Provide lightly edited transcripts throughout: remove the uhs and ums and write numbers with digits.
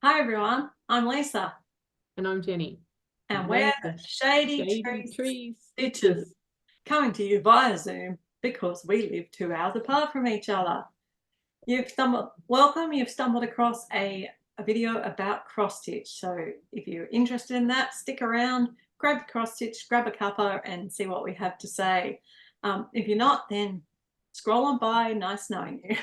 Hi everyone, I'm Lisa And I'm Jenny. and we're the Shady Shady Tree Trees Stitchers, Stitchers. coming to you via Zoom because we live 2 hours apart from each other. You've stumbled across a video about cross stitch. So if you're interested in that, stick around, grab the cross stitch, grab a cuppa and see what we have to say. If you're not, then scroll on by, nice knowing you.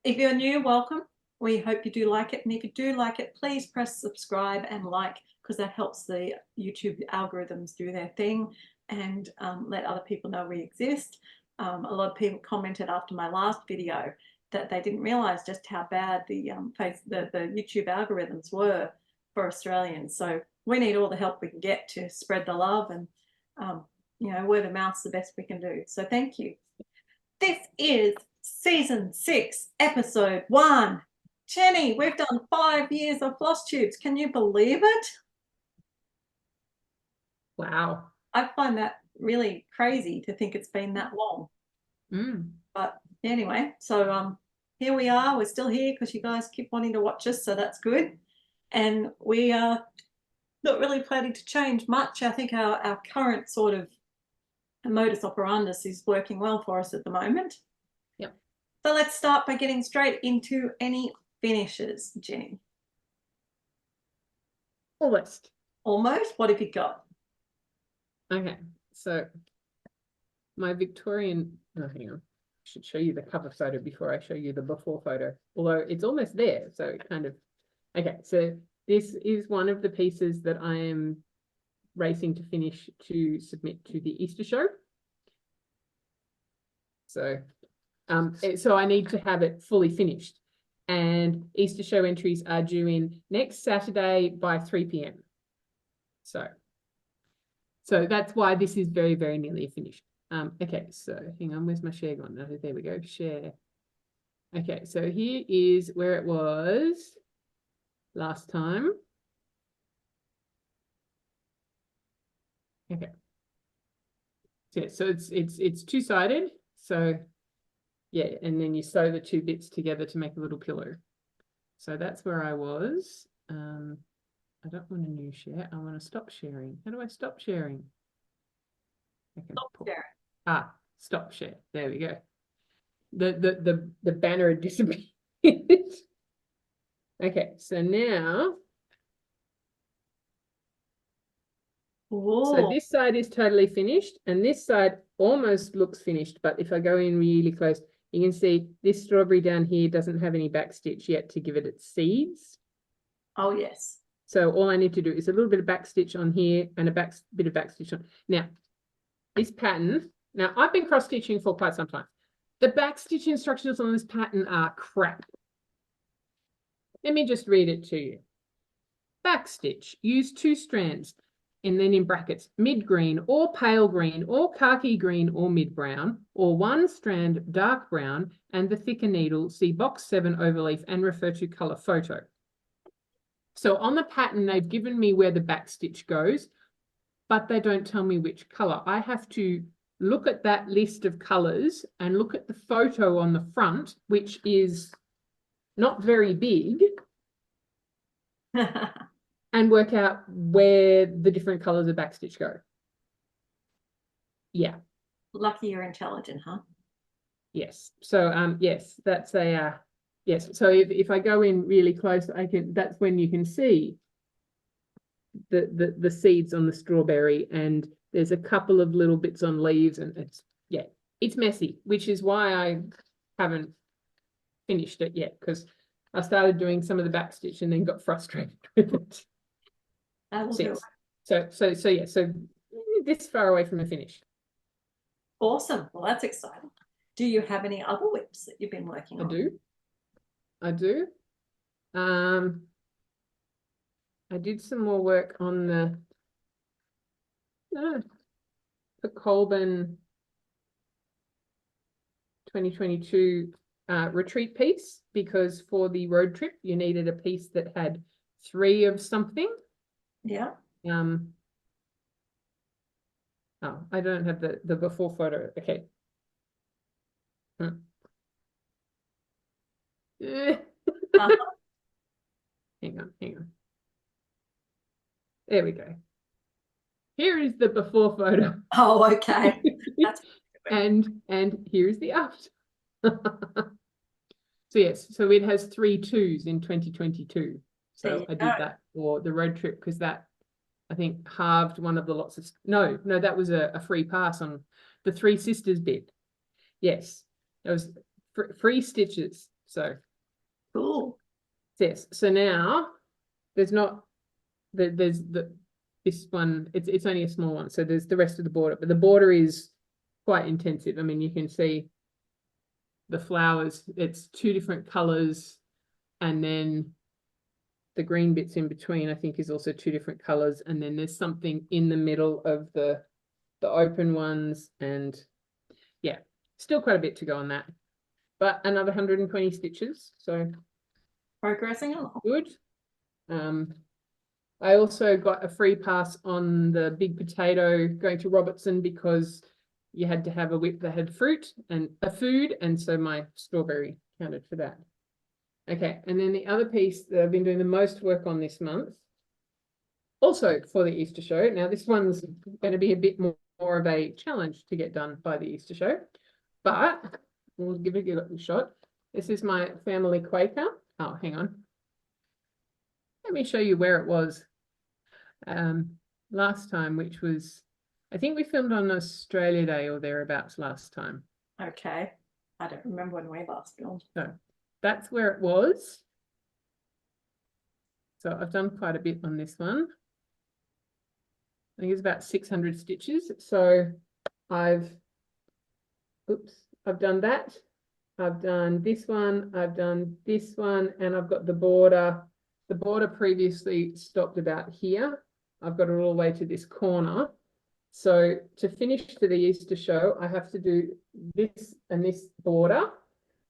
If you're new, welcome. We hope you do like it. And if you do like it, please press subscribe and like, because that helps the YouTube algorithms do their thing and let other people know we exist. A lot of people commented after my last video that they didn't realize just how bad the YouTube algorithms were for Australians. So we need all the help we can get to spread the love, and word of mouth's the best we can do. So thank you. This is season 6, episode 1. Jenny, we've done 5 years of Flosstubes. Can you believe it? Wow. I find that really crazy to think it's been that long. Mm. But anyway, so here we are. We're still here because you guys keep wanting to watch us, so that's good. And we are not really planning to change much. I think our current sort of modus operandus is working well for us at the moment. Yep. So let's start by getting straight into any finishes, Jenny. Almost. Almost? What have you got? Okay, so my Victorian, hang on. I should show you the cover photo before I show you the before photo. Although it's almost there, so it kind of, okay, so this is one of the pieces that I am racing to finish to submit to the Easter show. So I need to have it fully finished. And Easter show entries are due in next Saturday by 3 p.m. So that's why this is very, very nearly finished. Okay, so hang on, where's my share gone? Oh, there we go, share. Okay, so here is where it was last time. Okay. So it's two-sided. So yeah, and then you sew the two bits together to make a little pillow. So that's where I was. I don't want a new share. I want to stop sharing. How do I stop sharing? I can Stop sharing. Stop share. There we go. The banner had disappeared. Okay, so now. Ooh. So this side is totally finished, and this side almost looks finished. But if I go in really close, you can see this strawberry down here doesn't have any back stitch yet to give it its seeds. Oh, yes. So all I need to do is a little bit of back stitch on here and a bit of back stitch on. Now, this pattern, now I've been cross stitching for quite some time. The back stitch instructions on this pattern are crap. Let me just read it to you. Back stitch, use 2 strands, and then in brackets, mid green or pale green or khaki green or mid brown, or 1 strand dark brown, and the thicker needle, see box 7 overleaf and refer to color photo. So on the pattern, they've given me where the back stitch goes, but they don't tell me which color. I have to look at that list of colors and look at the photo on the front, which is not very big, and work out where the different colors of back stitch go. Yeah. Lucky you're intelligent, huh? Yes. So yes, that's a yes. So if I go in really close, that's when you can see the seeds on the strawberry, and there's a couple of little bits on leaves, and it's messy, which is why I haven't finished it yet, because I started doing some of the back stitch and then got frustrated with it. That will do it. So this far away from a finish. Awesome. Well, that's exciting. Do you have any other whips that you've been working on? I do. I did some more work on the Colburn 2022 retreat piece, because for the road trip you needed a piece that had 3 of something. Yeah. Oh, I don't have the before photo. Okay. Hang on, hang on. There we go. Here is the before photo. Oh, okay. That's and here's the after. So yes, so it has 3 2s in 2022. So I did that for the road trip because that, I think, halved one of the lots of, no, that was a free pass on the Three Sisters bit. Yes, it was free stitches. So cool. yes, so now there's not, there's this one, it's only a small one. So there's the rest of the border, but the border is quite intensive. I mean, you can see the flowers, it's 2 different colors, and then the green bits in between, I think, is also 2 different colors, and then there's something in the middle of the open ones, and yeah, still quite a bit to go on that, but another 120 stitches, so Progressing along. good. I also got a free pass on the big potato going to Robertson because you had to have a whip that had fruit and a food, and so my strawberry counted for that. Okay, and then the other piece that I've been doing the most work on this month, also for the Easter show. Now this one's going to be a bit more of a challenge to get done by the Easter show, but we'll give it a shot. This is my family Quaker. Oh, hang on. Let me show you where it was last time, which was, I think we filmed on Australia Day or thereabouts last time. Okay. I don't remember when we last filmed. So that's where it was. So I've done quite a bit on this one. I think it's about 600 stitches. So I've done that. I've done this one, I've done this one, and I've got the border. The border previously stopped about here. I've got it all the way to this corner. So to finish to the Easter show, I have to do this and this border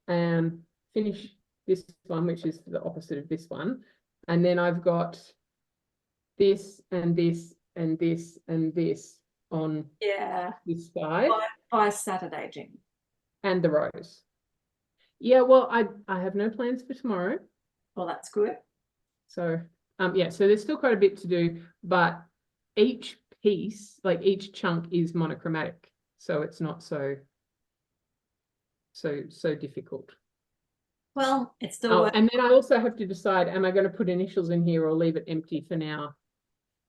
and finish this one, which is the opposite of this one. And then I've got this and this and this and this on this side. By Saturday, Jim. And the rose. Yeah, well, I have no plans for tomorrow. Well, that's good. So yeah, so there's still quite a bit to do, but each piece, like each chunk, is monochromatic, so it's not so difficult. Well, it's still and then I also have to decide, am I going to put initials in here or leave it empty for now?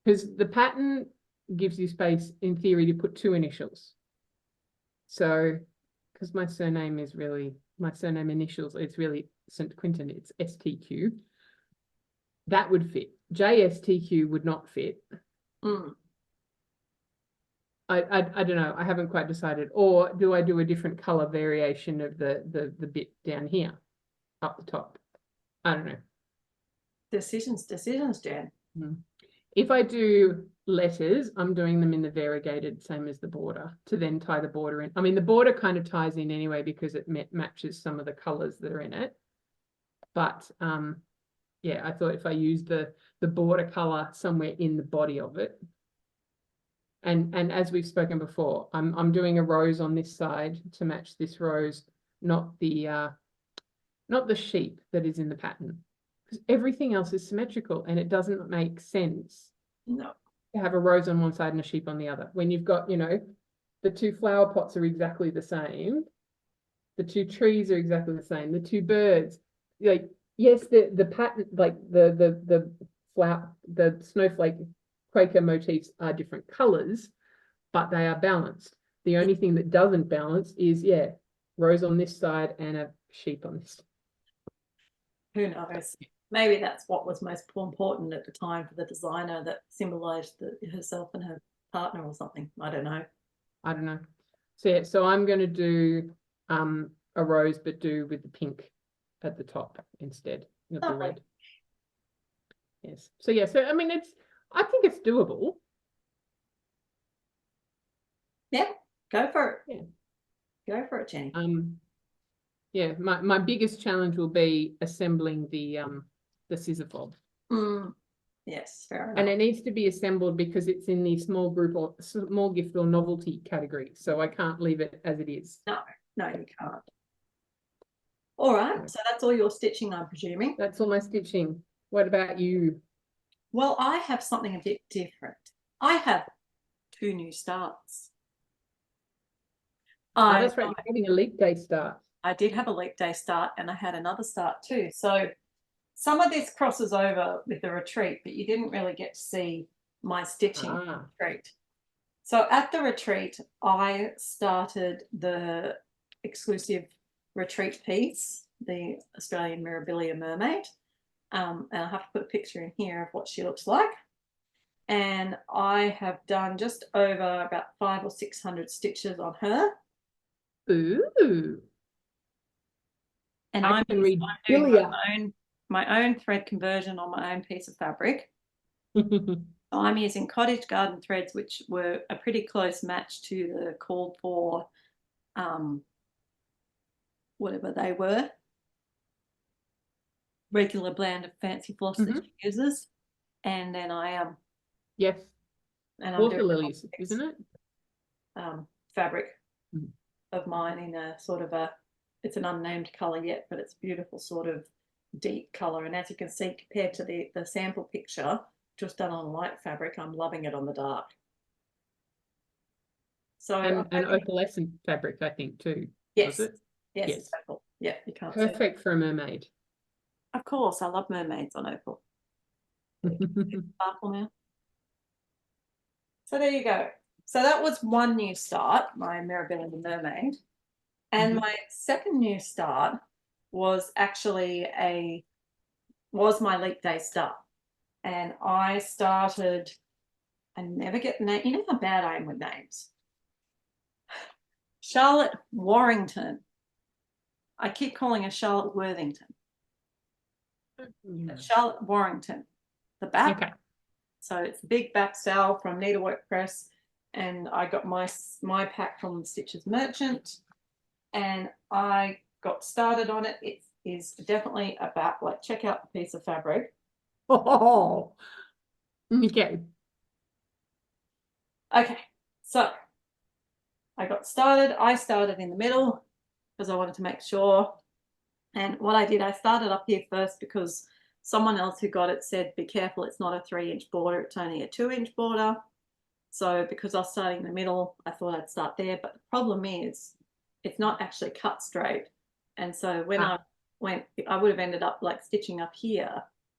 Because the pattern gives you space in theory to put 2 initials. So because my surname initials, it's really St. Quintin, it's STQ. That would fit. JSTQ would not fit. I don't know. I haven't quite decided. Or do I do a different color variation of the bit down here, up the top? I don't know. Decisions, Jen. If I do letters, I'm doing them in the variegated, same as the border, to then tie the border in. I mean, the border kind of ties in anyway because it matches some of the colors that are in it. But yeah, I thought if I used the border color somewhere in the body of it, and as we've spoken before, I'm doing a rose on this side to match this rose, not the sheep that is in the pattern, because everything else is symmetrical and it doesn't make sense. No. To have a rose on one side and a sheep on the other when you've got, you know, the 2 flower pots are exactly the same, the 2 trees are exactly the same, the 2 birds, like, yes, the pattern, like the flower, the snowflake Quaker motifs are different colors, but they are balanced. The only thing that doesn't balance is, yeah, rose on this side and a sheep on this. Who knows? Maybe that's what was most important at the time for the designer, that symbolized herself and her partner or something. I don't know. So yeah, so I'm going to do a rose, but do with the pink at the top instead, not the red. Yes. So yeah, so I mean, I think it's doable. Yeah, go for it. Yeah. Go for it, Jenny. Yeah, my biggest challenge will be assembling the scissor fob. Yes, fair enough. And it needs to be assembled because it's in the small group or small gift or novelty category, so I can't leave it as it is. No, you can't. All right, so that's all your stitching, I'm presuming. That's all my stitching. What about you? Well, I have something a bit different. I have 2 new starts. Oh, that's right. You're having a leap day start. I did have a leap day start and I had another start too. So some of this crosses over with the retreat, but you didn't really get to see my stitching retreat. So at the retreat, I started the exclusive retreat piece, the Australian Mirabilia Mermaid. And I have to put a picture in here of what she looks like. And I have done just over about 500 or 600 stitches on her. Ooh. And I'm doing my own thread conversion on my own piece of fabric. I'm using Cottage Garden threads, which were a pretty close match to the called for, whatever they were, regular blend of fancy floss that she uses. And then I yes, and I'm water lilies, isn't it? Fabric of mine in a sort of it's an unnamed color yet, but it's beautiful sort of deep color. And as you can see, compared to the sample picture just done on light fabric, I'm loving it on the dark. So and opalescent fabric, I think, too. Yes. Was it? Yes. It's opal. Yeah, you can't see. Perfect for a mermaid. Of course, I love mermaids on opal. Sparkle now. So there you go. So that was one new start, my Mirabilia Mermaid. And my second new start was actually my leap day start. And I started, I never get the name, you know how bad I am with names. Charlotte Warrington. I keep calling her Charlotte Worthington. Charlotte Warrington. The back. Okay. So it's the big back sale from Needlework Press. And I got my pack from Stitchers Merchant. And I got started on it. It is definitely about, like, check out the piece of fabric. Oh, okay. Okay, so I got started. I started in the middle because I wanted to make sure. And what I did, I started up here first because someone else who got it said, be careful, it's not a 3-inch border, it's only a 2-inch border. So because I was starting in the middle, I thought I'd start there. But the problem is it's not actually cut straight. And so when I would have ended up like stitching up here,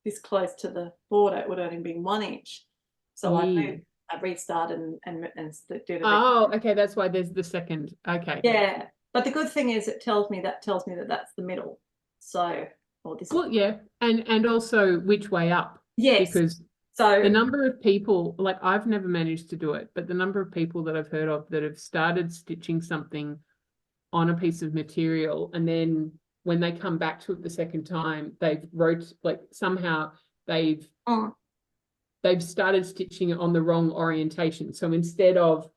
this close to the border, it would have only been 1 inch. So I restarted and did it. Oh, okay, that's why there's the second. Okay. Yeah, but the good thing is it tells me that that's the middle. So, or this. Well, yeah, and also which way up. Yes. Because the number of people, like, I've never managed to do it, but the number of people that I've heard of that have started stitching something on a piece of material, and then when they come back to it the second time, they've somehow they've started stitching it on the wrong orientation. So instead of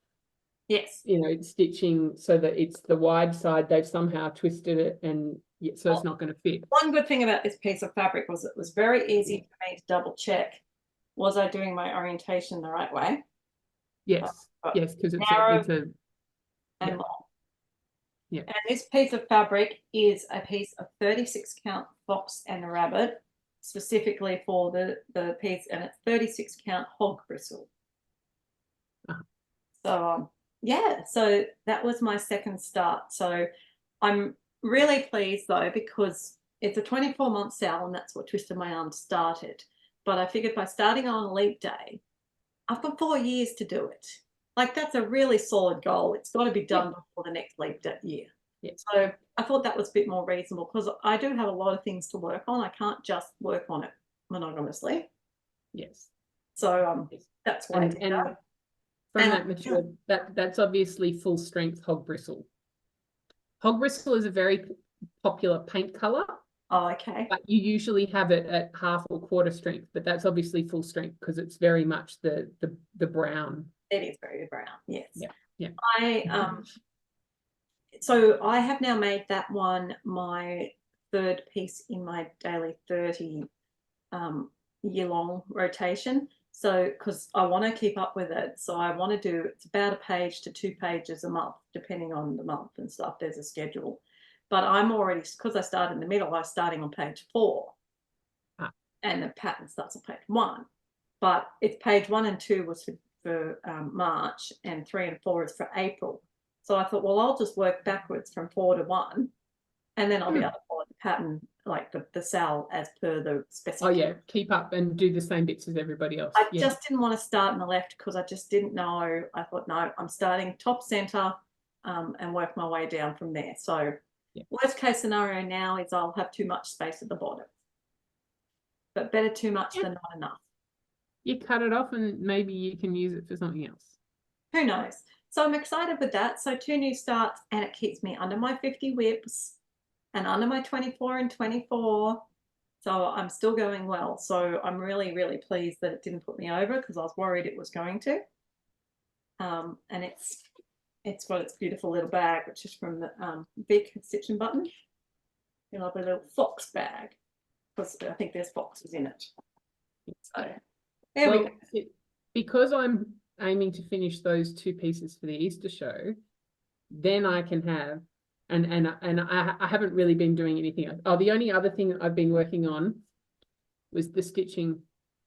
stitching so that it's the wide side, they've somehow twisted it, and so it's not going to fit. One good thing about this piece of fabric was it was very easy for me to double check. Was I doing my orientation the right way? Yes, yes, because it's a and long. Yeah. And this piece of fabric is a piece of 36 count fox and rabbit, specifically for the piece, and it's 36 count hog bristle. So yeah, so that was my second start. So I'm really pleased though, because it's a 24-month sale, and that's what twisted my arm started. But I figured by starting on a leap day, I've got 4 years to do it. Like, that's a really solid goal. It's got to be done before the next leap day year. Yeah. So I thought that was a bit more reasonable, because I do have a lot of things to work on. I can't just work on it monogamously. Yes. So that's why I did that. From that material, that's obviously full strength hog bristle. Hog bristle is a very popular paint color. Oh, okay. But you usually have it at half or quarter strength, but that's obviously full strength because it's very much the brown. It is very brown, yes. Yeah, yeah. So I have now made that one my third piece in my daily 30 year-long rotation. So because I want to keep up with it, so I want to do, it's about a page to 2 pages a month, depending on the month and stuff. There's a schedule. But I'm already, because I started in the middle, I was starting on page 4. and the pattern starts on page 1. But it's page 1 and 2 was for March, and 3 and 4 is for April. So I thought, well, I'll just work backwards from 4 to 1, and then I'll be able to follow the pattern, like the cell as per the specification. Oh yeah, keep up and do the same bits as everybody else. I just didn't want to start on the left because I just didn't know. I thought, no, I'm starting top center and work my way down from there. So worst case scenario now is I'll have too much space at the bottom. But better too much than not enough. You cut it off and maybe you can use it for something else. Who knows? So I'm excited with that. So 2 new starts, and it keeps me under my 50 whips and under my 24 and 24. So I'm still going well. So I'm really, really pleased that it didn't put me over because I was worried it was going to. And it's got its beautiful little bag, which is from the Vic Stitch and Button. You know, a little fox bag, because I think there's foxes in it. So there we go. Because I'm aiming to finish those 2 pieces for the Easter show, then I can have, and I haven't really been doing anything else. Oh, the only other thing that I've been working on was the stitching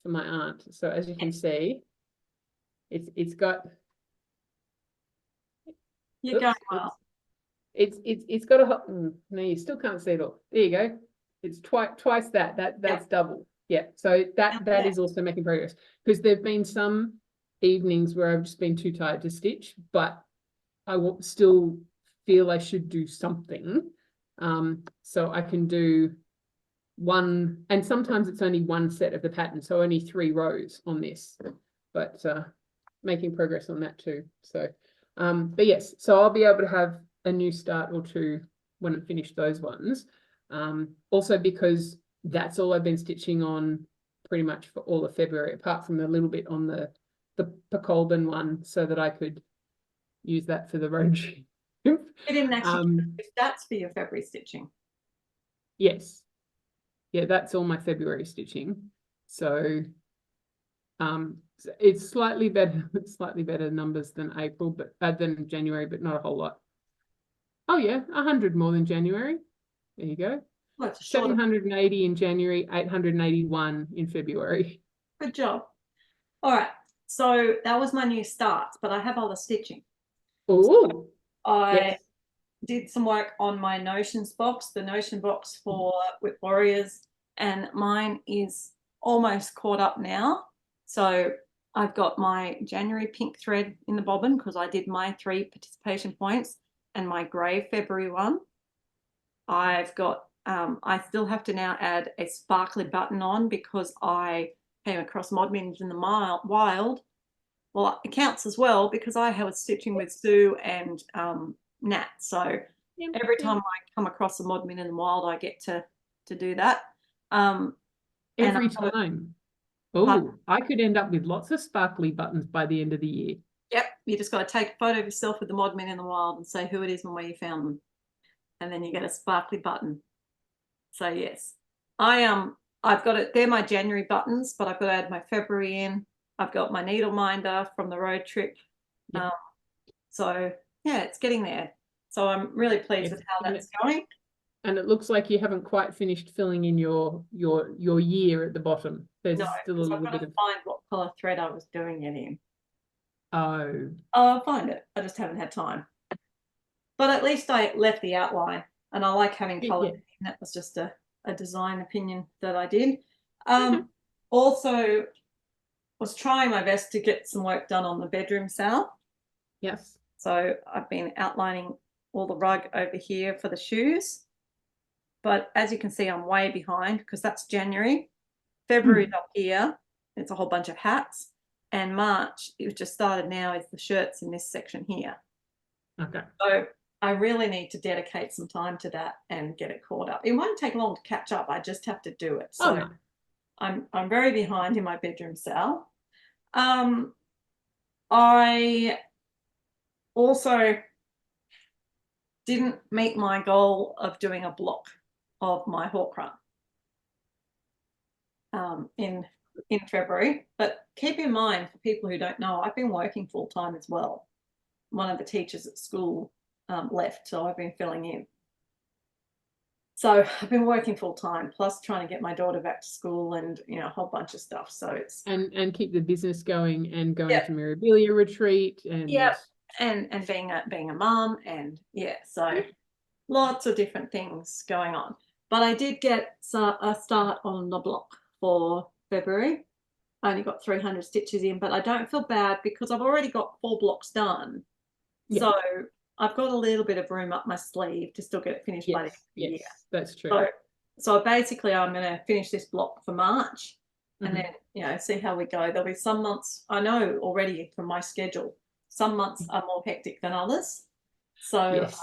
for my aunt. So as you can see, it's got. You're going well. It's got a no, you still can't see it all. There you go. It's twice that's double. Yeah. So that is also making progress, because there've been some evenings where I've just been too tired to stitch, but I will still feel I should do something. So I can do one, and sometimes it's only one set of the pattern, so only 3 rows on this, but making progress on that too. So but yes, so I'll be able to have a new start or 2 when I finish those ones. Also because that's all I've been stitching on pretty much for all of February, apart from a little bit on the Colburn one, so that I could use that for the road trip. You didn't actually do stats for your February stitching. Yes. Yeah, that's all my February stitching. So it's slightly better numbers than April, but than January, but not a whole lot. Oh yeah, 100 more than January. There you go. Well, 780 in January, 881 in February. Good job. All right. So that was my new starts, but I have other stitching. Oh, so I did some work on my Notions box, the Notion box for Whip Warriors, and mine is almost caught up now. So I've got my January pink thread in the bobbin because I did my 3 participation points, and my grey February one. I've got, I still have to now add a sparkly button on because I came across Mod Minis in the wild. Well, it counts as well because I was stitching with Sue and Nat. So every time I come across a Mod Min in the wild, I get to do that. Every time. Oh, I could end up with lots of sparkly buttons by the end of the year. Yep, you just got to take a photo of yourself with the Mod Min in the wild and say who it is and where you found them, and then you get a sparkly button. So yes, I've got it. They're my January buttons, but I've got to add my February in. I've got my needle minder from the road trip. Yep. So yeah, it's getting there. So I'm really pleased with how that's going. And it looks like you haven't quite finished filling in your year at the bottom. There's still a little bit of. Find what color thread I was doing it in. Oh. I'll find it. I just haven't had time. But at least I left the outline, and I like having color. Yeah. That was just a design opinion that I did. Also was trying my best to get some work done on the bedroom sale. Yes. So I've been outlining all the rug over here for the shoes. But as you can see, I'm way behind because that's January. February's up here. It's a whole bunch of hats. And March, it just started now, is the shirts in this section here. Okay. So I really need to dedicate some time to that and get it caught up. It won't take long to catch up. I just have to do it. So no. I'm very behind in my bedroom sale. I also didn't meet my goal of doing a block of my hawk run in February. But keep in mind, for people who don't know, I've been working full time as well. One of the teachers at school left, so I've been filling in. So I've been working full time, plus trying to get my daughter back to school and, a whole bunch of stuff. So it's, And keep the business going and going yeah, to Mirabilia retreat yeah. and And being a mum, and so lots of different things going on. But I did get a start on the block for February. I only got 300 stitches in, but I don't feel bad because I've already got 4 blocks done. yeah, So I've got a little bit of room up my sleeve to still get it finished by the end of the year. yes, that's true. So basically I'm going to finish this block for March and Mhm. then, see how we go. There'll be some months, I know already from my schedule, some months are more hectic than others. So Yes.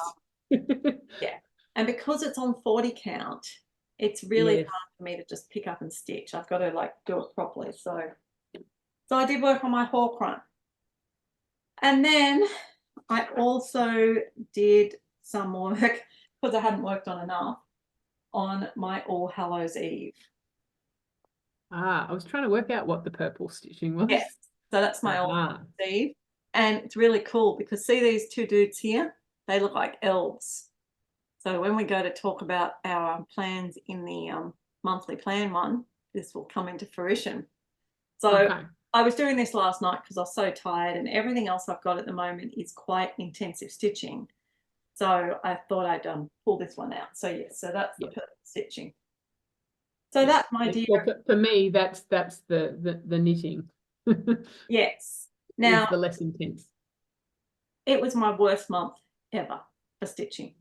yeah. And because it's on 40 count, it's really Yes. hard for me to just pick up and stitch. I've got to like do it properly. So I did work on my hawk run. And then I also did some work because I hadn't worked on enough on my All Hallows Eve. I was trying to work out what the purple stitching was. Yes. So that's my All Ah, Hallows Eve. And it's really cool because see these 2 dudes here? They look like elves. So when we go to talk about our plans in the monthly plan one, this will come into fruition. So okay. I was doing this last night because I was so tired, and everything else I've got at the moment is quite intensive stitching. So I thought I'd pull this one out. So yes, so that's the Yeah. purple stitching. So Yeah. that, my dear, Well, for me, that's the knitting. yes. Is Now, the less intense. it was my worst month ever for stitching.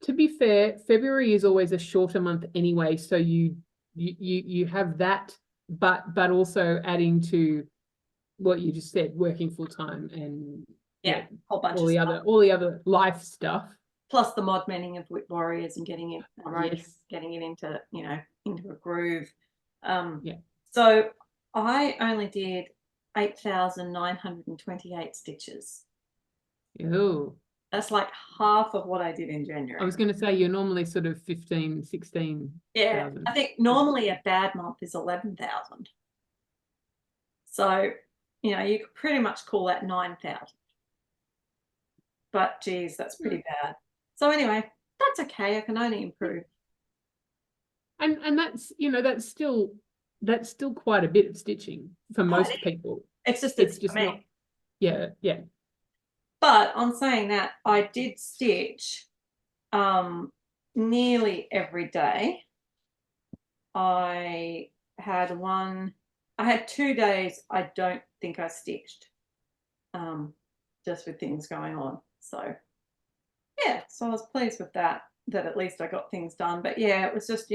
To be fair, February is always a shorter month anyway, so you have that, but also adding to what you just said, working full time and Yeah, whole bunch all of the stuff. other life stuff. Plus the mod mending of Whip Warriors and getting it, Yes. getting it into, into a groove. Yeah. So I only did 8,928 stitches. Oh, That's like half of what I did in I January. was going to say you're normally sort of 15, 16,000. Yeah, I think normally a bad month is 11,000. So, you could pretty much call that 9,000. But geez, that's pretty bad. So anyway, that's okay. I can only improve. And that's that's still quite a bit of stitching for most people. It's just It's for just me. not. Yeah, yeah. But on saying that, I did stitch nearly every day. I had one, I had 2 days I don't think I stitched, just with things going on. So yeah, so I was pleased with that at least I got things done. But yeah, it was just,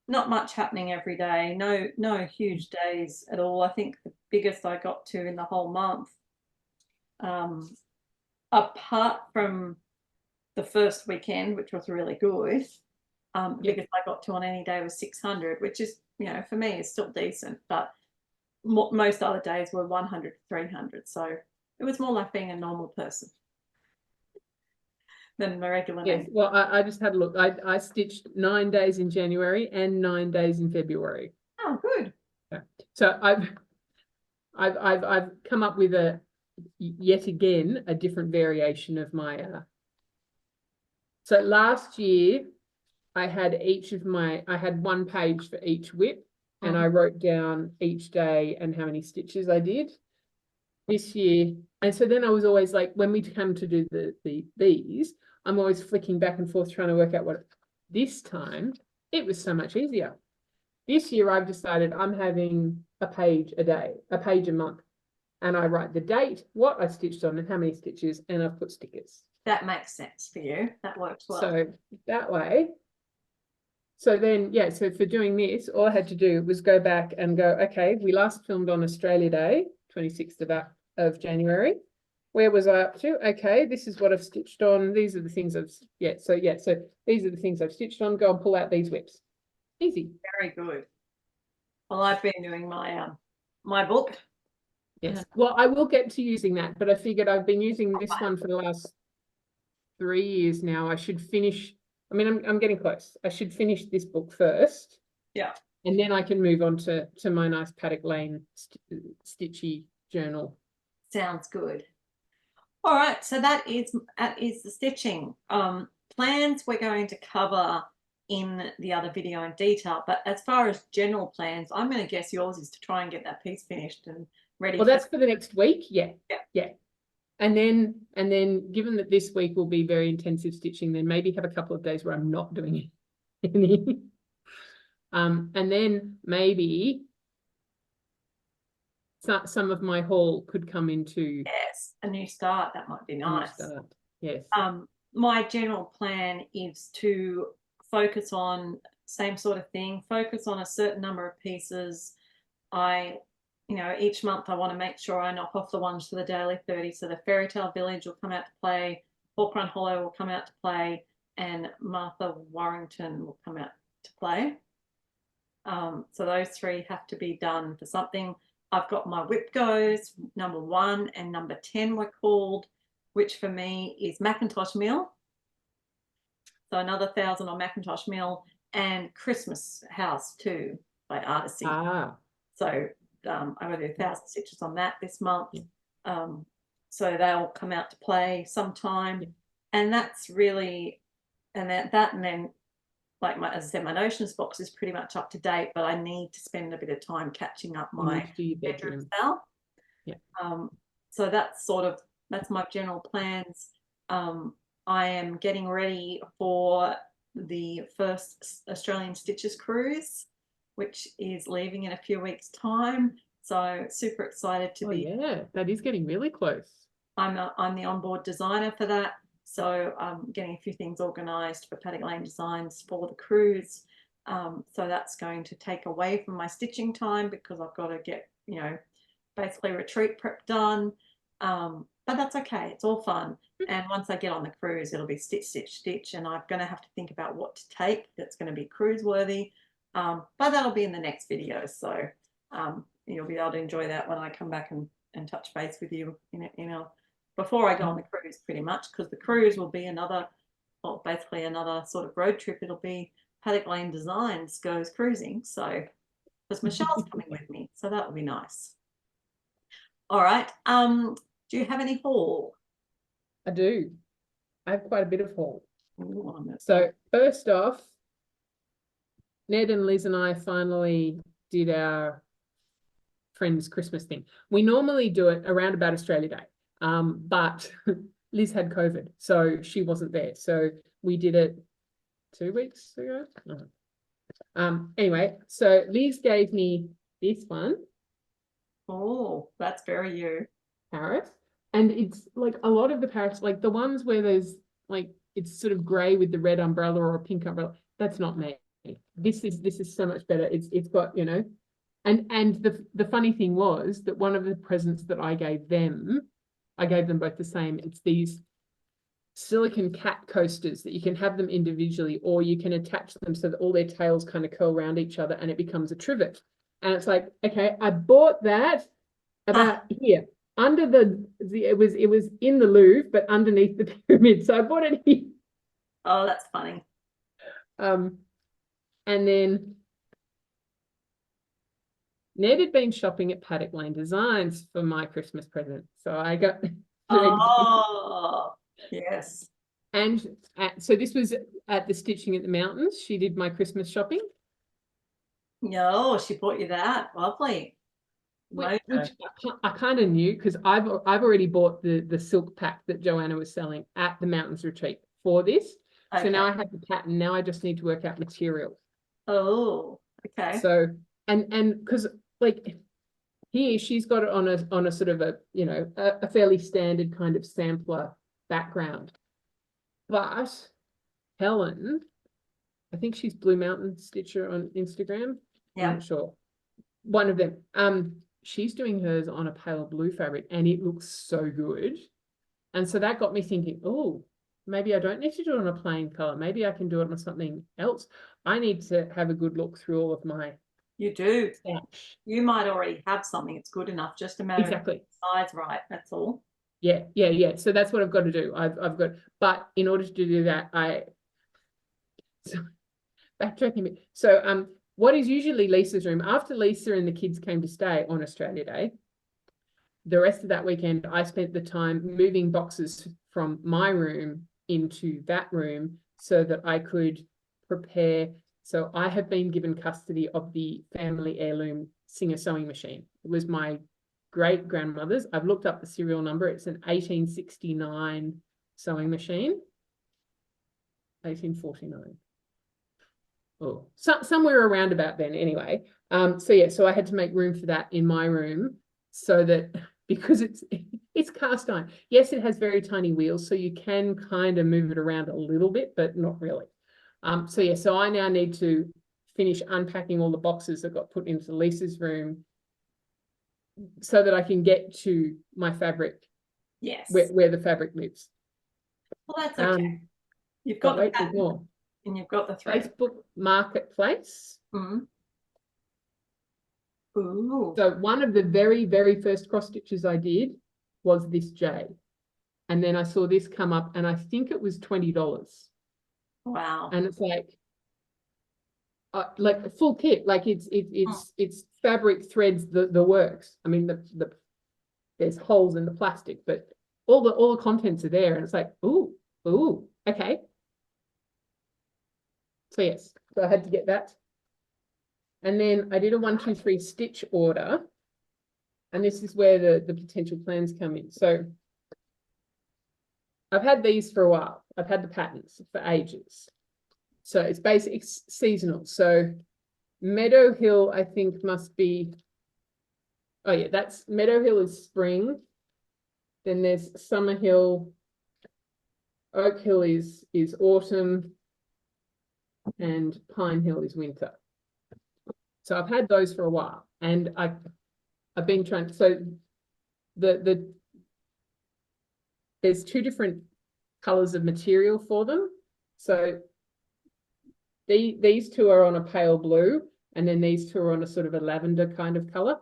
not much happening every day. No huge days at all. I think the biggest I got to in the whole month, um, apart from the first weekend, which was really good, the Yeah. biggest I got to on any day was 600, which is, for me is still decent, but most other days were 100 to 300. So it was more like being a normal person than a regular Yes. name. Well, I just had a look. I stitched 9 days in January and 9 days in February. Oh, good. Yeah. So I've come up with yet again a different variation of my so last year I had I had 1 page for each whip, and I wrote down each day and how many stitches I did this year. And so then I was always like, when we come to do these, I'm always flicking back and forth trying to work out what. This time it was so much easier. This year I've decided I'm having a page a day, a page a month, and I write the date, what I stitched on, and how many stitches, and I've put stickers. That makes sense for you. That works well. So that way. So then, yeah, so for doing this, all I had to do was go back and go, okay, we last filmed on Australia Day, 26th of January. Where was I up to? Okay, this is what I've stitched on. These are the things so these are the things I've stitched on. Go and pull out these whips. Easy. Very good. Well, I've been doing my book. Yes. Well, I will get to using that, but I figured I've been using this one for the last 3 years now. I should finish. I mean, I'm getting close. I should finish this book first. Yeah. And then I can move on to my nice Paddock Lane stitchy journal. Sounds good. All right, so that is the stitching. plans we're going to cover in the other video in detail, but as far as general plans, I'm going to guess yours is to try and get that piece finished and ready. Well, that's for the next week. Yeah. Yeah. Yeah. And then given that this week will be very intensive stitching, then maybe have a couple of days where I'm not doing any. And then maybe some of my haul could come into a new start. That might be nice. Yes. My general plan is to focus on same sort of thing, focus on a certain number of pieces. Each month I want to make sure I knock off the ones for the daily 30. So the Fairy Tale Village will come out to play, Hawk Run Hollow will come out to play, and Martha Warrington will come out to play. So those three have to be done for something. I've got my whip goes, number 1 and number 10 were called, which for me is Macintosh Mill. So another 1,000 on Macintosh Mill, and Christmas House too by Artisy. So I'm going to do 1,000 stitches on that this month. Yeah. So they'll come out to play sometime. Yeah. And that's really, and then like as I said, my Notions box is pretty much up to date, but I need to spend a bit of time catching up my bedroom style. Yeah. So that's my general plans. I am getting ready for the first Australian Stitchers cruise, which is leaving in a few weeks' time. So super excited to be. Yeah, that is getting really close. I'm the onboard designer for that. So I'm getting a few things organised for Paddock Lane Designs for the cruise. So that's going to take away from my stitching time because I've got to get, basically retreat prep done. But that's okay. It's all fun. And once I get on the cruise, it'll be stitch, stitch, stitch. And I'm going to have to think about what to take that's going to be cruise worthy. But that'll be in the next video. So you'll be able to enjoy that when I come back and touch base with you before I go on the cruise, pretty much, because the cruise will be basically another sort of road trip. It'll be Paddock Lane Designs goes cruising. So because Michelle's coming with me, so that will be nice. All right. Do you have any haul? I do. I have quite a bit of haul. So first off, Ned and Liz and I finally did our friend's Christmas thing. We normally do it around about Australia Day, but Liz had COVID, so she wasn't there. So we did it 2 weeks ago. Anyway, so Liz gave me this one. Oh, that's very you. Parrot. And it's like a lot of the parrots, like the ones where there's like, it's sort of grey with the red umbrella or a pink umbrella. That's not me. This is so much better. It's got, and the funny thing was that one of the presents that I gave them both the same. It's these silicone cat coasters that you can have them individually, or you can attach them so that all their tails kind of curl around each other and it becomes a trivet. And it's like, okay, I bought that about here under it was in the Louvre, but underneath the pyramid. So I bought it here. Oh, that's funny. And then Ned had been shopping at Paddock Lane Designs for my Christmas present. So I got oh yes. And so this was at the Stitching at the Mountains. She did my Christmas shopping. No, she bought you that. Lovely. Which I kind of knew because I've already bought the silk pack that Joanna was selling at the Mountains Retreat for this. Okay. So now I have the pattern. Now I just need to work out materials. Oh, okay. So and because like here she's got it on a sort of a fairly standard kind of sampler background, but Helen, I think she's Blue Mountain Stitcher on Instagram. Yeah. I'm not sure. One of them. She's doing hers on a pale blue fabric and it looks so good. And so that got me thinking, oh, maybe I don't need to do it on a plain color. Maybe I can do it on something else. I need to have a good look through all of my. You do. Stash. You might already have something. It's good enough. Just a matter exactly. of size right. That's all. Yeah. So that's what I've got to do. I've got, but in order to do that, backtracking a bit. So what is usually Lisa's room, after Lisa and the kids came to stay on Australia Day, the rest of that weekend, I spent the time moving boxes from my room into that room so that I could prepare. So I have been given custody of the family heirloom Singer sewing machine. It was my great grandmother's. I've looked up the serial number. It's an 1869 sewing machine. 1849. Oh, somewhere around about then anyway. So yeah, so I had to make room for that in my room so that, because it's cast iron. Yes, it has very tiny wheels, so you can kind of move it around a little bit, but not really. So yeah, so I now need to finish unpacking all the boxes that got put into Lisa's room so that I can get to my fabric. Yes. Where the fabric lives. Well, that's okay. You've got the pattern and you've got the thread. Facebook Marketplace. Mm. Ooh. So one of the very, very first cross stitches I did was this J. And then I saw this come up and I think it was $20. Wow. And it's like a full kit. Like it's fabric, threads, the works. I mean, there's holes in the plastic, but all the contents are there. And it's like, ooh, okay. So yes, so I had to get that. And then I did a 1, 2, 3 stitch order. And this is where the potential plans come in. So I've had these for a while. I've had the patterns for ages. So it's basically seasonal. So Meadow Hill, I think, must be, oh yeah, that's Meadow Hill is spring. Then there's Summer Hill. Oak Hill is autumn. And Pine Hill is winter. So I've had those for a while, and I've been trying. So there's 2 different colors of material for them. So these 2 are on a pale blue, and then these 2 are on a sort of a lavender kind of color.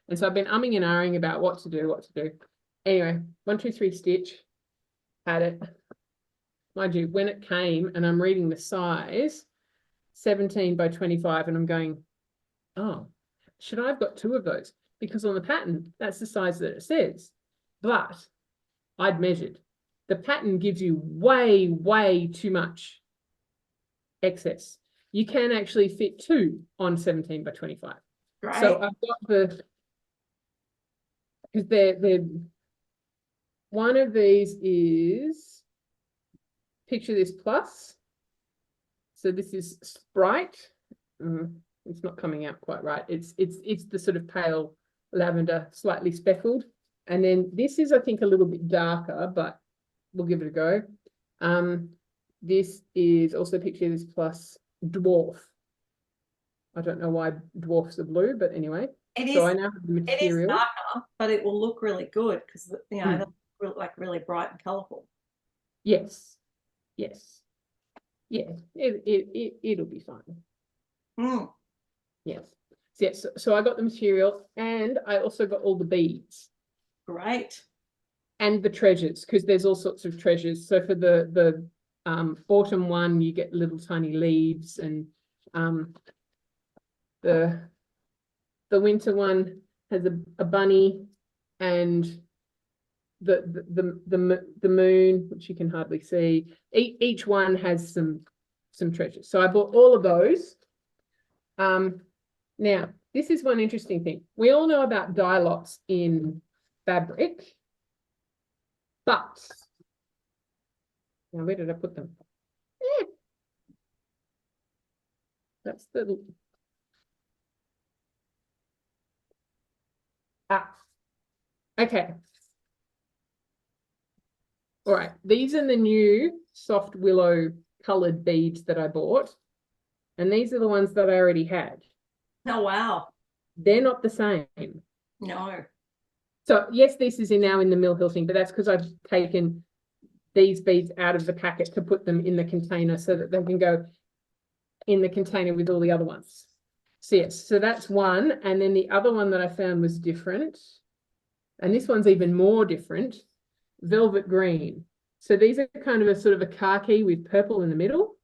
And so I've been umming and ahhing about what to do. Anyway, 1, 2, 3 stitch, had it. Mind you, when it came, and I'm reading the size, 17 by 25, and I'm going, oh, should I have got 2 of those? Because on the pattern, that's the size that it says. But I'd measured. The pattern gives you way, way too much excess. You can actually fit 2 on 17 by 25. Right. So I've got because they're one of these is, picture this plus. So this is Sprite. It's not coming out quite right. It's the sort of pale lavender, slightly speckled. And then this is, I think, a little bit darker, but we'll give it a go. This is also, picture this plus Dwarf. I don't know why dwarfs are blue, but anyway. So I now have the material. It is darker, but it will look really good because, you know, it'll look like really bright and colourful. Yes. Yes. Yeah, it'll be fine. Yes. So, yes, so I got the material, and I also got all the beads. Great. And the treasures, because there's all sorts of treasures. So for the autumn one, you get little tiny leaves, and the winter one has a bunny and the moon, which you can hardly see. Each one has some treasures. So I bought all of those. Now, this is one interesting thing. We all know about dye lots in fabric, but now where did I put them? That's the okay. All right, these are the new soft willow colored beads that I bought, and these are the ones that I already had. Oh wow, they're not the same. No. So yes, this is now in the Mill Hill thing, but that's because I've taken these beads out of the packet to put them in the container so that they can go in the container with all the other ones. So yes, so that's one. And then the other one that I found was different. And this one's even more different, velvet green. So these are kind of a sort of a khaki with purple in the middle.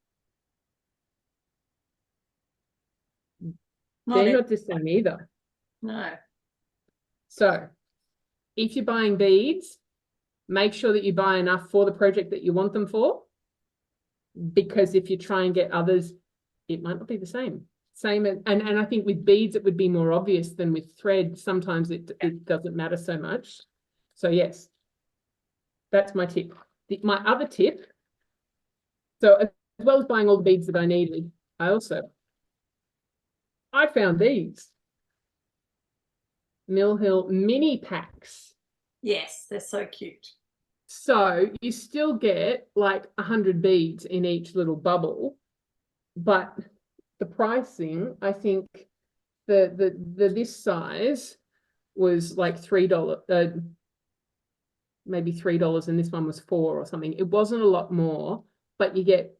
They're not the same either. No. So if you're buying beads, make sure that you buy enough for the project that you want them for. because if you try and get others, it might not be the same. And I think with beads, it would be more obvious than with thread. Sometimes it doesn't matter so much. So yes, that's my tip. My other tip, so as well as buying all the beads that I needed, I found these Mill Hill mini packs. Yes, they're so cute. So you still get like 100 beads in each little bubble, but the pricing, I think the this size was like $3, maybe $3, and this one was $4 or something. It wasn't a lot more, but you get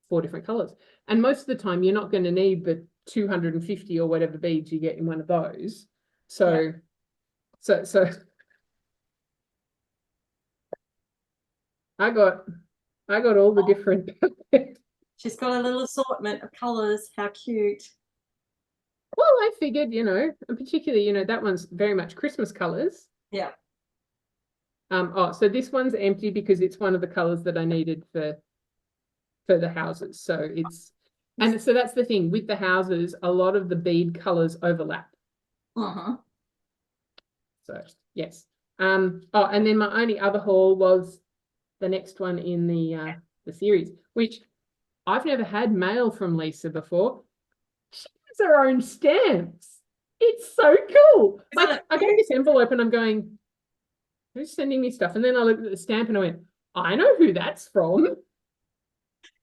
4 different colors. And most of the time you're not going to need the 250 or whatever beads you get in one of those. So I got all the different. She's got a little assortment of colors. How cute. Well, I figured, and particularly, that one's very much Christmas colors. Yeah. So this one's empty because it's one of the colors that I needed for the houses. So so that's the thing with the houses, a lot of the bead colors overlap. Uh-huh. So yes. And then my only other haul was the next one in the series, which I've never had mail from Lisa before. She has her own stamps. It's so cool. Like I got this envelope and I'm going, who's sending me stuff? And then I looked at the stamp and I went, I know who that's from.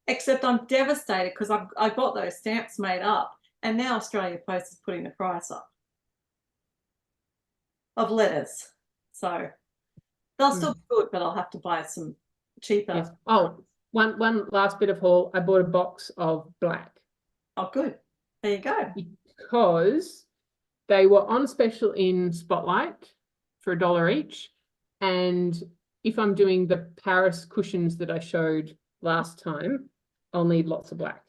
Except I'm devastated because I got those stamps made up, and now Australia Post is putting the price up of letters. So they'll still be good, but I'll have to buy some cheaper. Yes. Oh, one last bit of haul. I bought a box of black. Oh, good. There you go. Because they were on special in Spotlight for $1 each. And if I'm doing the Paris cushions that I showed last time, I'll need lots of black.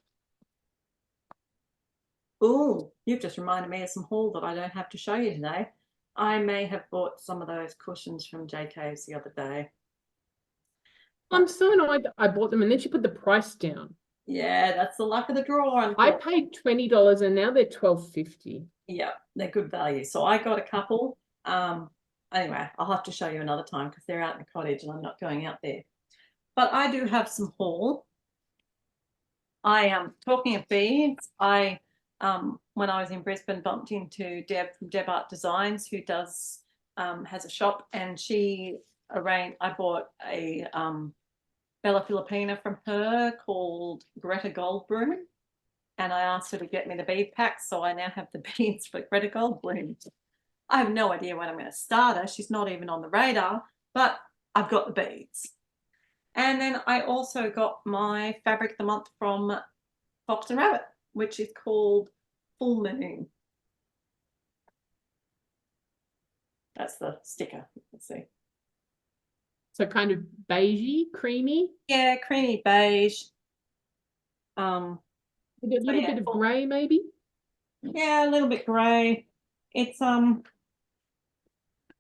Oh, you've just reminded me of some haul that I don't have to show you today. I may have bought some of those cushions from JK's the other day. I'm so annoyed that I bought them and then she put the price down. Yeah, that's the luck of the draw. I paid $20 and now they're $12.50. Yeah, they're good value. So I got a couple. Anyway, I'll have to show you another time because they're out in the cottage and I'm not going out there. But I do have some haul. I am talking of beads. When I was in Brisbane, bumped into Deb from Deb Art Designs, who does has a shop, and she arranged. I bought a Bella Filipina from her called Greta Goldbloom, and I asked her to get me the bead packs. So I now have the beads for Greta Goldbloom. I have no idea when I'm going to start her. She's not even on the radar, but I've got the beads. And then I also got my fabric of the month from Fox and Rabbit, which is called Full Moon. That's the sticker. Let's see. So kind of beigey, creamy. Yeah, creamy beige. A little bit of grey, maybe. Yeah, a little bit grey. It's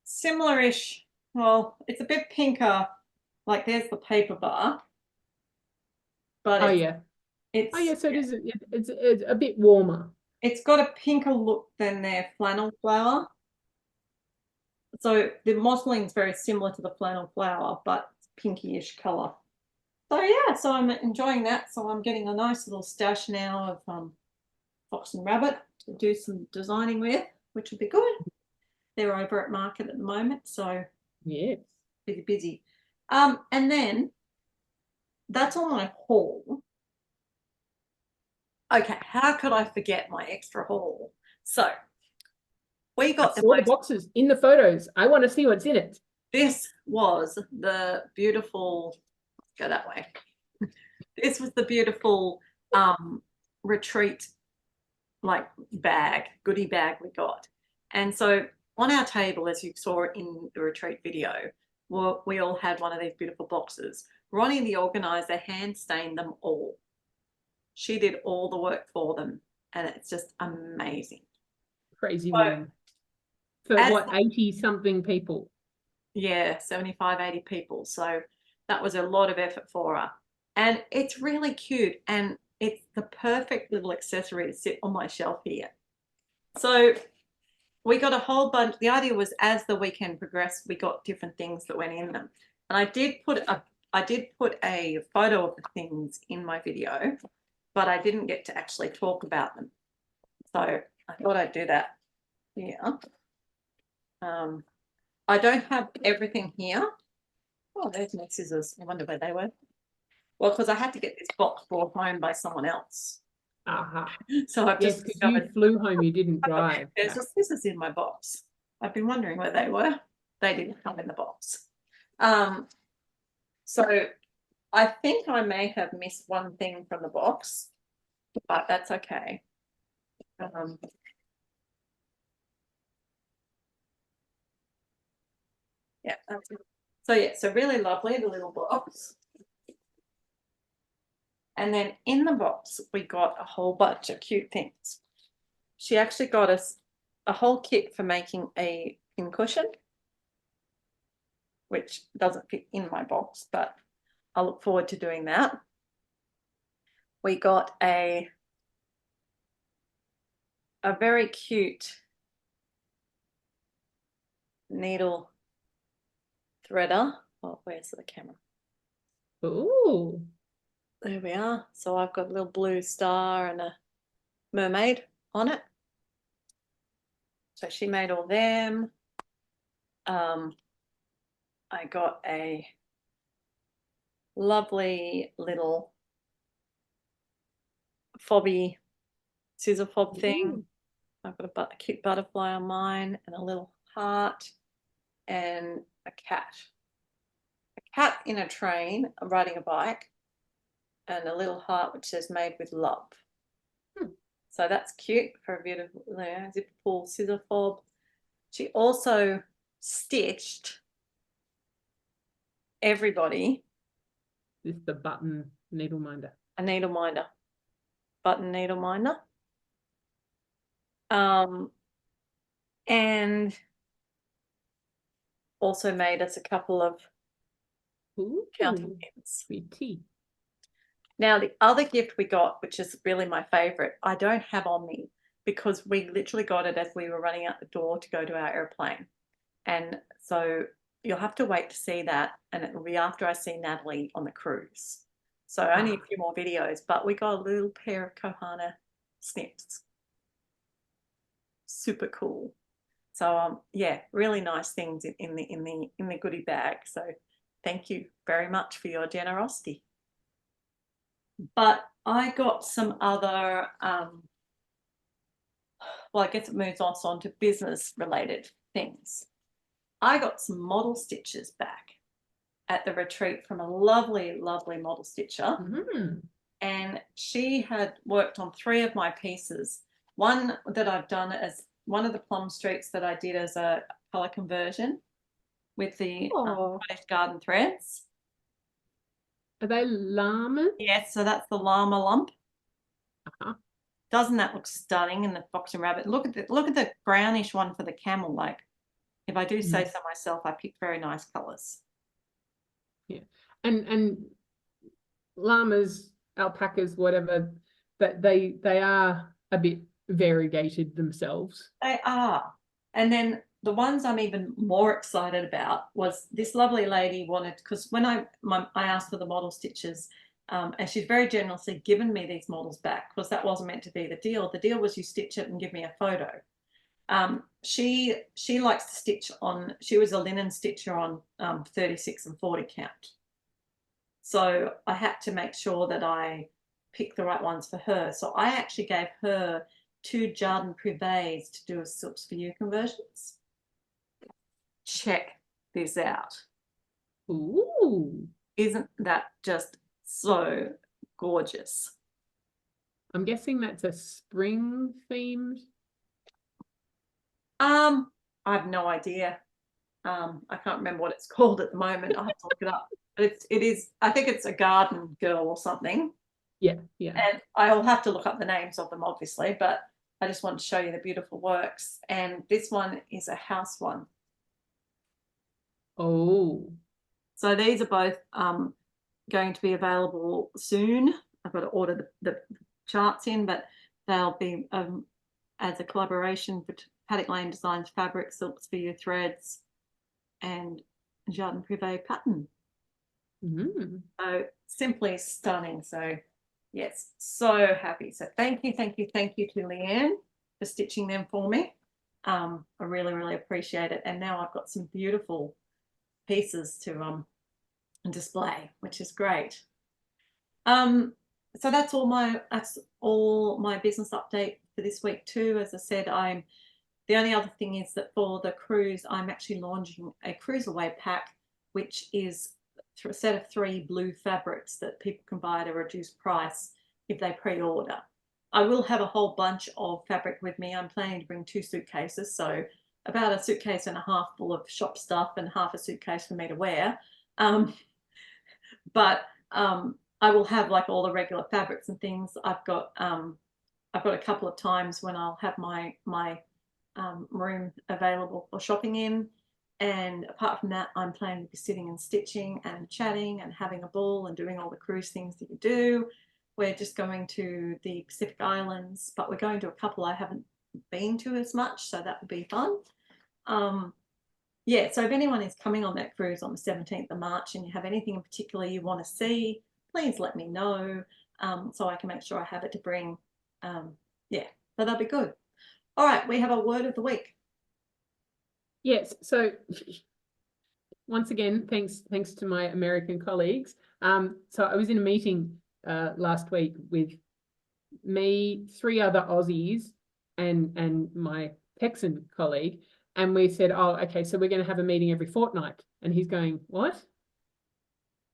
similar-ish. Well, it's a bit pinker. Like there's the paper bar. But so it is. It's a bit warmer. It's got a pinker look than their flannel flower. So the modeling is very similar to the flannel flower, but pinky-ish color. So yeah, so I'm enjoying that. So I'm getting a nice little stash now of Fox and Rabbit to do some designing with, which will be good. They're over at market at the moment, so yes, busy. And then that's all my haul. Okay, how could I forget my extra haul? So we got the boxes in the photos. I want to see what's in it. This was the beautiful, go that way. This was the beautiful retreat like goodie bag we got. And so on our table, as you saw in the retreat video, we all had one of these beautiful boxes. Ronnie, the organizer, hand stained them all. She did all the work for them, and it's just amazing. Crazy woman. For what, 80-something people? Yeah, 75, 80 people. So that was a lot of effort for her. And it's really cute, and it's the perfect little accessory to sit on my shelf here. So we got a whole bunch. The idea was, as the weekend progressed, we got different things that went in them. And I did put a photo of the things in my video, but I didn't get to actually talk about them. So I thought I'd do that here. I don't have everything here. Oh, there's my scissors. I wonder where they were. Well, because I had to get this box brought home by someone else. So I've Yes, just because you flew home, you didn't drive. There's just scissors in my box. I've been wondering where they were. They didn't come in the box. So I think I may have missed one thing from the box, but that's okay. Yeah, that's it. So yeah, so really lovely, the little box. And then in the box, we got a whole bunch of cute things. She actually got us a whole kit for making a pincushion, which doesn't fit in my box, but I look forward to doing that. We got a very cute needle threader. Oh, where's the camera? Ooh. There we are. So I've got a little blue star and a mermaid on it. So she made all them. I got a lovely little fobby scissor fob thing. I've got a cute butterfly on mine and a little heart and a cat. A cat in a train riding a bike and a little heart which says made with love. So that's cute for a beautiful zipper pull scissor fob. She also stitched everybody. This is the button needle minder. A needle minder. Button needle minder. And also made us a couple of counting pins. Pretty. Now, the other gift we got, which is really my favorite, I don't have on me because we literally got it as we were running out the door to go to our airplane. And so you'll have to wait to see that, and it will be after I see Natalie on the cruise. So only a few more videos, but we got a little pair of Kohana snips. Super cool. So yeah, really nice things in the goodie bag. So thank you very much for your generosity. But I got some other well, I guess it moves us on to business related things. I got some model stitches back at the retreat from a lovely, lovely model stitcher. And she had worked on 3 of my pieces. One that I've done as one of the plum streaks that I did as a color conversion with the cottage garden threads. Are they llamas? Yes, so that's the llama lump. Doesn't that look stunning in the fox and rabbit? Look at the brownish one for the camel. Like, if I do say so myself, I picked very nice colors. Yeah, and llamas, alpacas, whatever, that they are a bit variegated themselves. They are. And then the ones I'm even more excited about was this lovely lady wanted, because when I asked for the model stitches, and she's very generously given me these models back, because that wasn't meant to be the deal. The deal was you stitch it and give me a photo. She likes to stitch on, she was a linen stitcher on 36 and 40 count. So I had to make sure that I picked the right ones for her. So I actually gave her 2 Jardin Privés to do a Silks for You conversions. Check this out. Ooh. Isn't that just so gorgeous? I'm guessing that's a spring themed. I have no idea. I can't remember what it's called at the moment. I'll have to look it up. But it is, I think it's a garden girl or something. Yeah. And I'll have to look up the names of them, obviously, but I just want to show you the beautiful works. And this one is a house one. Oh. So these are both going to be available soon. I've got to order the charts in, but they'll be as a collaboration for Paddock Lane Designs fabric, silks for your threads, and Jardin Privé pattern. So simply stunning. So yes, so happy. So thank you to Leanne for stitching them for me. I really appreciate it. And now I've got some beautiful pieces to display, which is great. So that's all my business update for this week too. As I said, the only other thing is that for the cruise, I'm actually launching a cruise away pack, which is a set of 3 blue fabrics that people can buy at a reduced price if they pre-order. I will have a whole bunch of fabric with me. I'm planning to bring 2 suitcases, so about a suitcase and a half full of shop stuff and half a suitcase for me to wear. But I will have like all the regular fabrics and things. I've got a couple of times when I'll have my room available for shopping in, and apart from that, I'm planning to be sitting and stitching and chatting and having a ball and doing all the cruise things that you do. We're just going to the Pacific Islands, but we're going to a couple I haven't been to as much, so that will be fun. Yeah, so if anyone is coming on that cruise on the 17th of March and you have anything in particular you want to see, please let me know, so I can make sure I have it to bring. Yeah, so that'll be good. All right, we have a word of the week. Yes, so once again, thanks to my American colleagues. So I was in a meeting last week with me, 3 other Aussies, and my Texan colleague, and we said, oh, okay, so we're going to have a meeting every fortnight. And he's going, what?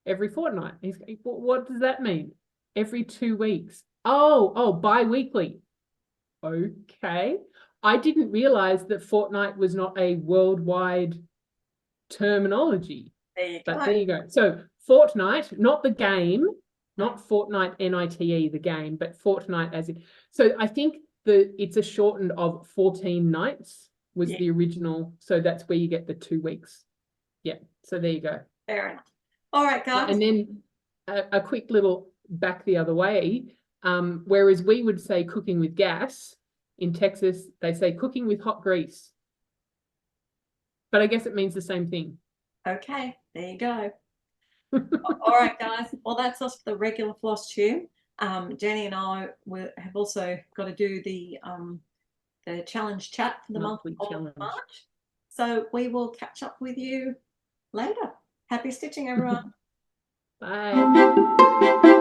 Every fortnight? He's going, what does that mean? Every 2 weeks. Oh, bi-weekly. Okay. I didn't realize that fortnight was not a worldwide terminology. There you go. So fortnight, not the game, not Fortnite, NITE, the game, but fortnight as in. So I think it's a shortened of 14 nights was the original. So that's where you get the 2 weeks. Yeah. So there you go. Fair enough. All right, guys. And then a quick little back the other way. Whereas we would say cooking with gas, in Texas, they say cooking with hot grease. But I guess it means the same thing. Okay, there you go. All right, guys. Well, that's us for the regular Flosstube. Jenny and I have also got to do the challenge chat for the month of March. So we will catch up with you later. Happy stitching, everyone. Bye.